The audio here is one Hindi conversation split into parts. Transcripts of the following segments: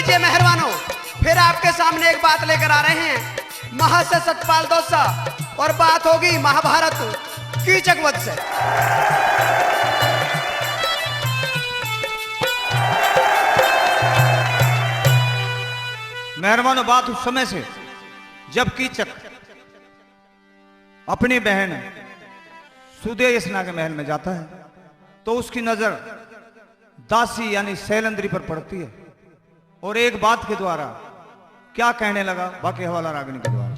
लीजिए मेहरबानों, फिर आपके सामने एक बात लेकर आ रहे हैं महर्षि सतपाल दोसा, और बात होगी महाभारत कीचक वध से। मेहरबानों, बात उस समय से जब कीचक अपनी बहन सुदेशना के महल में जाता है तो उसकी नजर दासी यानी शैलेंद्री पर पड़ती है, और एक बात के द्वारा क्या कहने लगा, बाकी हवाला रागिनी के द्वारा।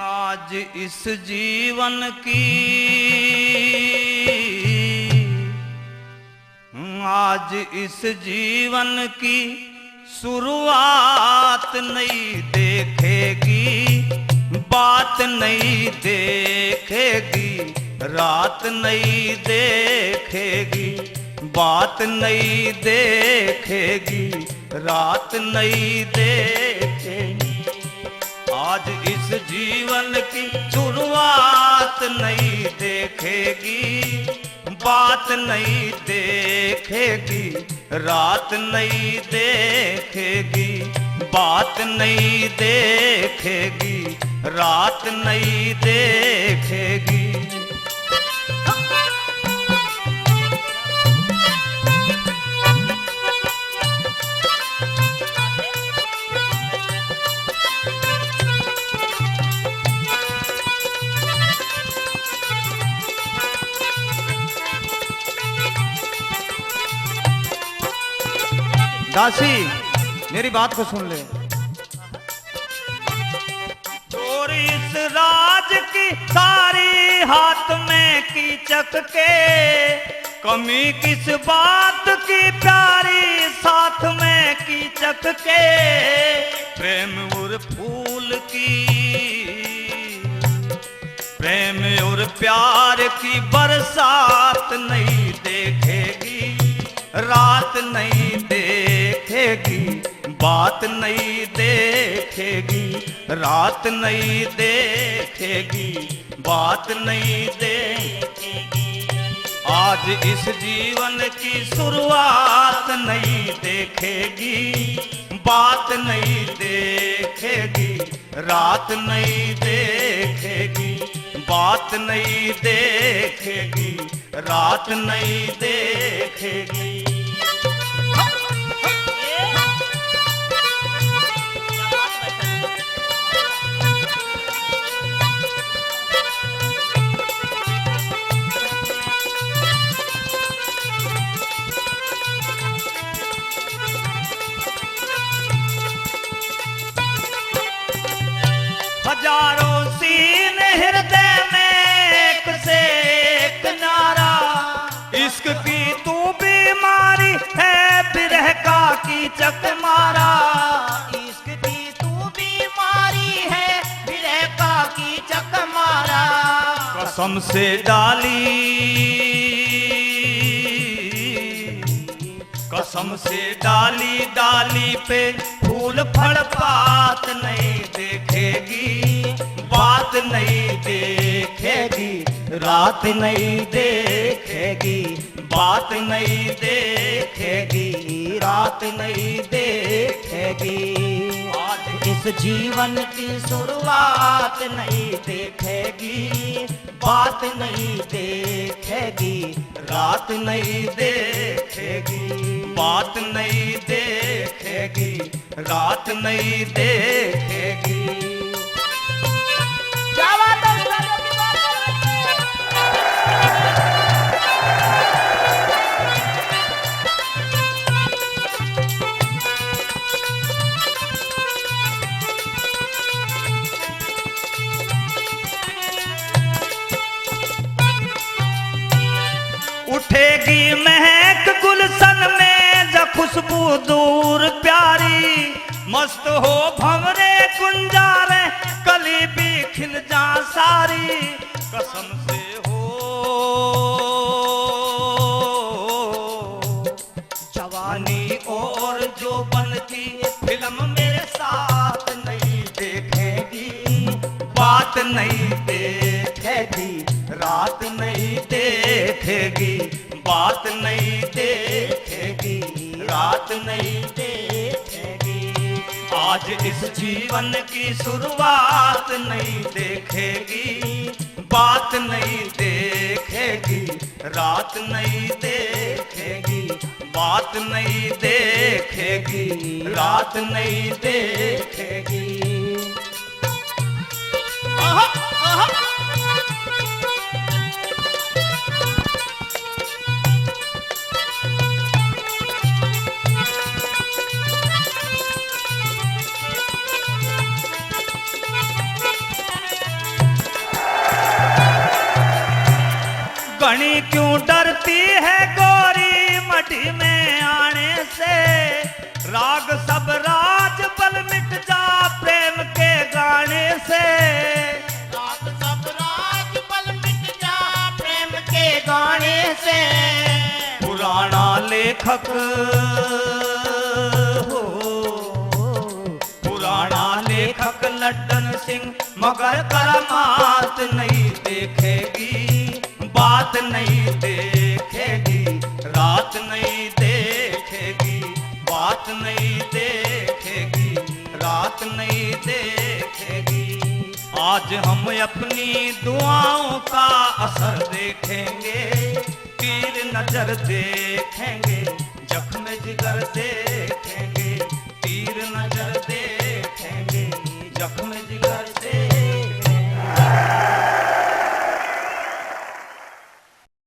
आज इस जीवन की, आज इस जीवन की शुरुआत नहीं देखेगी, बात नहीं देखेगी, रात नहीं देखेगी, बात नहीं देखेगी, रात नहीं देखेगी। आज इस जीवन की शुरुआत नहीं देखेगी, बात नहीं देखेगी, रात नहीं देखेगी, बात नहीं देखेगी, रात नहीं देखेगी। दासी, मेरी बात को सुन ले। चोर इस राज की सारी हाथ में कीचक के, कमी किस बात की प्यारी साथ में कीचक के। प्रेम और फूल की, प्रेम और प्यार की बरसात नहीं देखेगी, रात नहीं देखेगी, बात नहीं देखेगी, रात नहीं देखेगी, बात नहीं देखेगी। आज इस जीवन की शुरुआत नहीं देखेगी, बात नहीं देखेगी, रात नहीं देखेगी, बात नहीं देखेगी, रात नहीं देखेगी। हजारों सीन हृदय में एक से एक नारा, इश्क की तू बीमारी है बिरह का कीचक मारा। इश्क की तू बीमारी है बिरह का कीचक मारा। कसम से डाली, कसम से डाली डाली पे फूल फल पात नहीं देखेगी, बात नहीं देखेगी, रात नहीं देखेगी, बात नहीं देखेगी, रात नहीं देखेगी। आज इस जीवन की शुरुआत नहीं देखेगी, बात नहीं देखेगी, रात नहीं देखेगी, बात नहीं देखेगी, रात नहीं देखेगी। क्या बात है, उस्तादों की बात है। उठेगी महक गुलशन में जब खुशबू दूर प्यारी, मस्त हो भंवरे गुंजारे कली भी खिल जा सारी। कसम से हो जवानी और जो बनती फिल्म मेरे साथ नहीं देखेगी, बात नहीं देखेगी, रात नहीं देखेगी, बात नहीं देखेगी, रात नहीं देखेगी। आज इस जीवन की शुरुआत नहीं देखेगी, बात नहीं देखेगी, रात नहीं देखेगी, बात नहीं देखेगी, रात नहीं देखेगी। आहा, आहा। गणी क्यों डरती है गोरी मढ़ी में आने से, राग सब राज बल मिट जा प्रेम के गाने से। राग सब राज बल मिट जा प्रेम के गाने से। पुराना लेखक हो, पुराना लेखक लड्डन सिंह मगर करामात नहीं देखेगी, बात नहीं देखेगी, रात नहीं देखेगी, बात नहीं देखेगी, रात नहीं देखेगी। आज हम अपनी दुआओं का असर देखेंगे, तीर नजर देखेंगे,